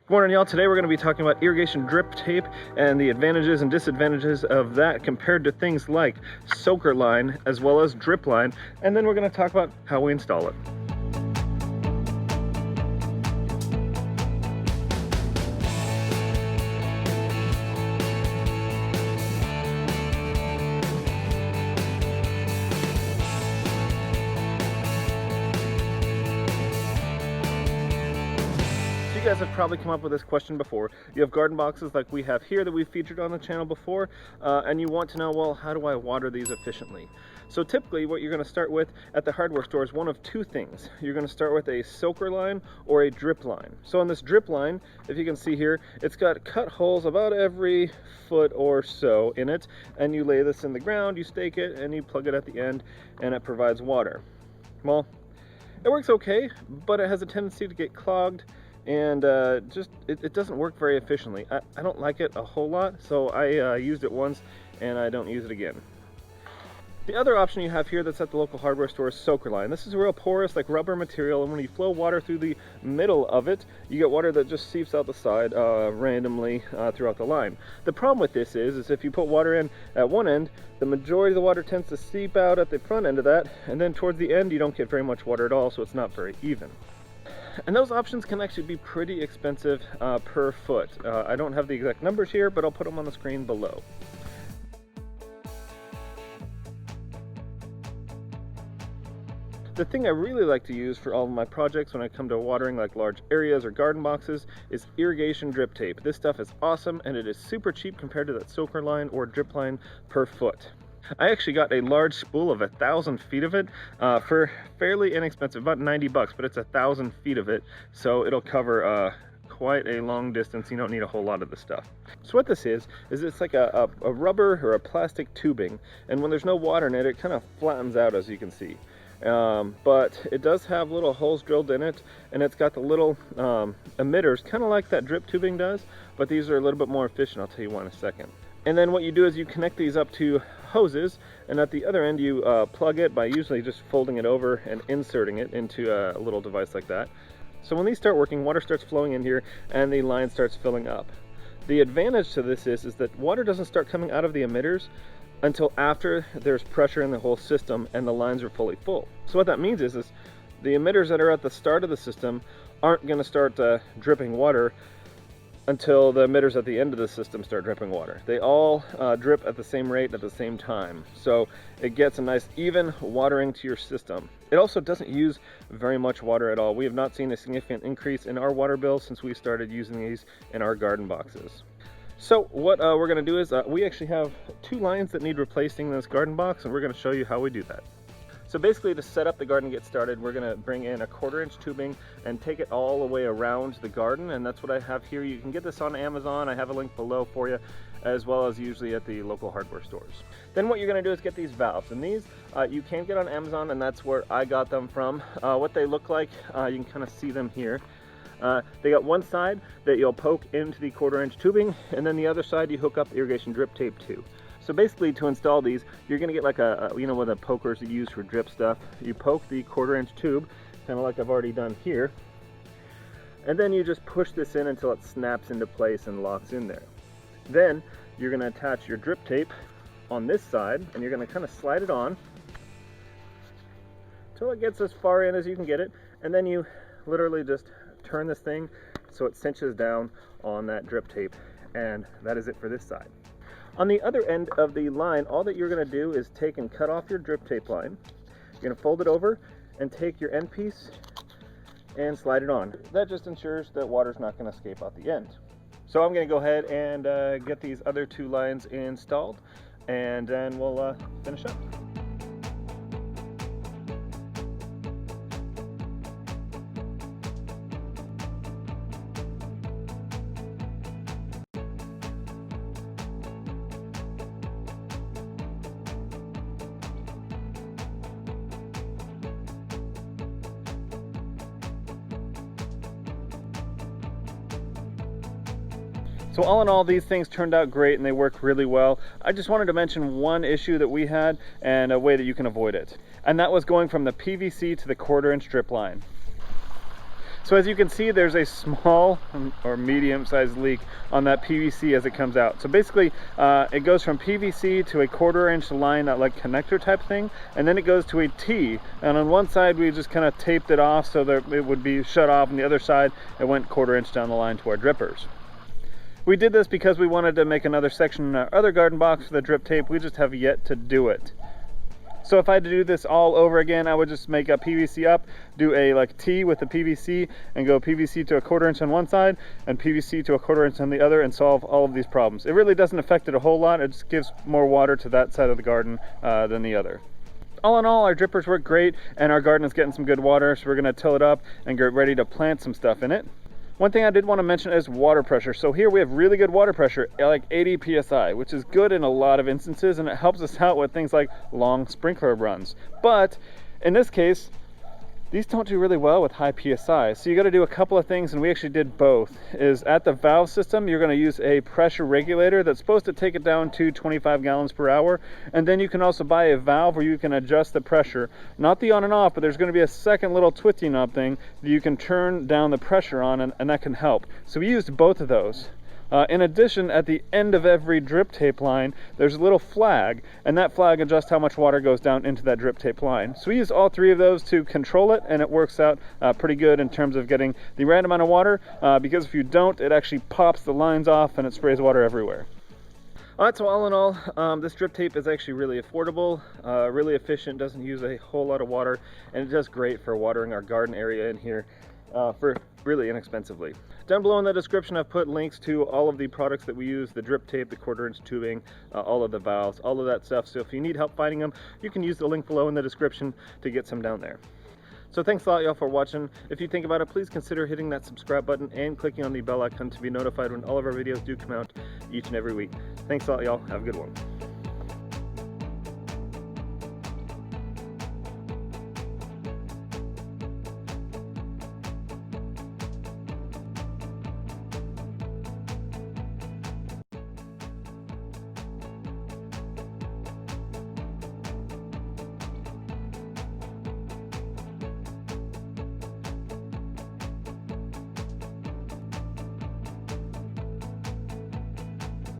Good morning, y'all. Today we're going to be talking about irrigation drip tape and the advantages and disadvantages of that compared to things like soaker line as well as drip line, and then we're going to talk about how we install it. You guys have probably come up with this question before. You have garden boxes like we have here that we've featured on the channel before, and you want to know, well, how do I water these efficiently? So typically what you're going to start with at the hardware store is one of two things. You're going to start with a soaker line or a drip line. So on this drip line, if you can see here, it's got cut holes about every foot or so in it, and you lay this in the ground, you stake it, and you plug it at the end, and it provides water. Well, it works okay, but it has a tendency to get clogged, and it doesn't work very efficiently. I don't like it a whole lot, so I used it once and I don't use it again. The other option you have here that's at the local hardware store is soaker line. This is a real porous, like rubber material, and when you flow water through the middle of it, you get water that just seeps out the side randomly throughout the line. The problem with this is if you put water in at one end, the majority of the water tends to seep out at the front end of that, and then towards the end you don't get very much water at all, so it's not very even. And those options can actually be pretty expensive per foot. I don't have the exact numbers here, but I'll put them on the screen below. The thing I really like to use for all of my projects when I come to watering like large areas or garden boxes is irrigation drip tape. This stuff is awesome, and it is super cheap compared to that soaker line or drip line per foot. I actually got a large spool of 1,000 feet of it for fairly inexpensive, about 90 bucks, but it's 1,000 feet of it, so it'll cover quite a long distance. You don't need a whole lot of the stuff. So what this is it's like a rubber or a plastic tubing, and when there's no water in it, it kind of flattens out, as you can see. But it does have little holes drilled in it, and it's got the little emitters, kind of like that drip tubing does, but these are a little bit more efficient. I'll tell you why in a second. And then what you do is you connect these up to hoses, and at the other end you plug it by usually just folding it over and inserting it into a little device like that. So when these start working, water starts flowing in here and the line starts filling up. The advantage to this is that water doesn't start coming out of the emitters until after there's pressure in the whole system and the lines are fully full. So what that means is the emitters that are at the start of the system aren't going to start dripping water until the emitters at the end of the system start dripping water. They all drip at the same rate at the same time, so it gets a nice even watering to your system. It also doesn't use very much water at all. We have not seen a significant increase in our water bill since we started using these in our garden boxes. So what we're going to do is we actually have two lines that need replacing in this garden box, and we're going to show you how we do that. So basically, to set up the garden and get started, we're going to bring in a 1/4 inch tubing and take it all the way around the garden, and that's what I have here. You can get this on Amazon. I have a link below for you, as well as usually at the local hardware stores. Then what you're going to do is get these valves, and these you can get on Amazon, and that's where I got them from. What they look like, you can kind of see them here. They got one side that you'll poke into the 1/4 inch tubing, and then the other side you hook up irrigation drip tape to. So basically, to install these, you're going to get like you know, one of the pokers that you use for drip stuff. You poke the 1/4 inch tube, kind of like I've already done here, and then you just push this in until it snaps into place and locks in there. Then you're going to attach your drip tape on this side, and you're going to kind of slide it on until it gets as far in as you can get it, and then you literally just turn this thing so it cinches down on that drip tape, and that is it for this side. On the other end of the line, all that you're going to do is take and cut off your drip tape line. You're going to fold it over and take your end piece and slide it on. That just ensures that water's not going to escape out the end. So I'm going to go ahead and get these other two lines installed, and then we'll finish up. So all in all, these things turned out great and they work really well. I just wanted to mention one issue that we had and a way that you can avoid it. And that was going from the PVC to the 1/4 inch drip line. So as you can see, there's a small or medium-sized leak on that PVC as it comes out. So basically, it goes from PVC to a 1/4 inch line, like connector type thing, and then it goes to a T. And on one side, we just kind of taped it off so that it would be shut off, and the other side, it went 1/4 inch down the line to our drippers. We did this because we wanted to make another section in our other garden box for the drip tape. We just have yet to do it. So if I had to do this all over again, I would just make a PVC up, do a like T with the PVC, and go PVC to a 1/4 inch on one side and PVC to a 1/4 inch on the other, and solve all of these problems. It really doesn't affect it a whole lot. It just gives more water to that side of the garden than the other. All in all, our drippers work great, and our garden is getting some good water, so we're gonna till it up and get ready to plant some stuff in it. One thing I did want to mention is water pressure. So here we have really good water pressure, like 80 PSI, which is good in a lot of instances, and it helps us out with things like long sprinkler runs. But in this case, these don't do really well with high PSI. So you got to do a couple of things, and we actually did both. Is at the valve system, you're going to use a pressure regulator that's supposed to take it down to 25 gallons per hour. And then you can also buy a valve where you can adjust the pressure, not the on and off, but there's going to be a second little twisty knob thing that you can turn down the pressure on, and that can help. So we used both of those. In addition, at the end of every drip tape line, there's a little flag, and that flag adjusts how much water goes down into that drip tape line. So we use all three of those to control it, and it works out pretty good in terms of getting the right amount of water, because if you don't, it actually pops the lines off and it sprays water everywhere. All right, so all in all, this drip tape is actually really affordable, really efficient, doesn't use a whole lot of water, and it does great for watering our garden area in here for really inexpensively. Down below in the description, I've put links to all of the products that we use, the drip tape, the 1/4 inch tubing, all of the valves, all of that stuff. So if you need help finding them, you can use the link below in the description to get some down there. So thanks a lot, y'all, for watching. If you think about it, please consider hitting that subscribe button and clicking on the bell icon to be notified when all of our videos do come out each and every week. Thanks a lot, y'all. Have a good one.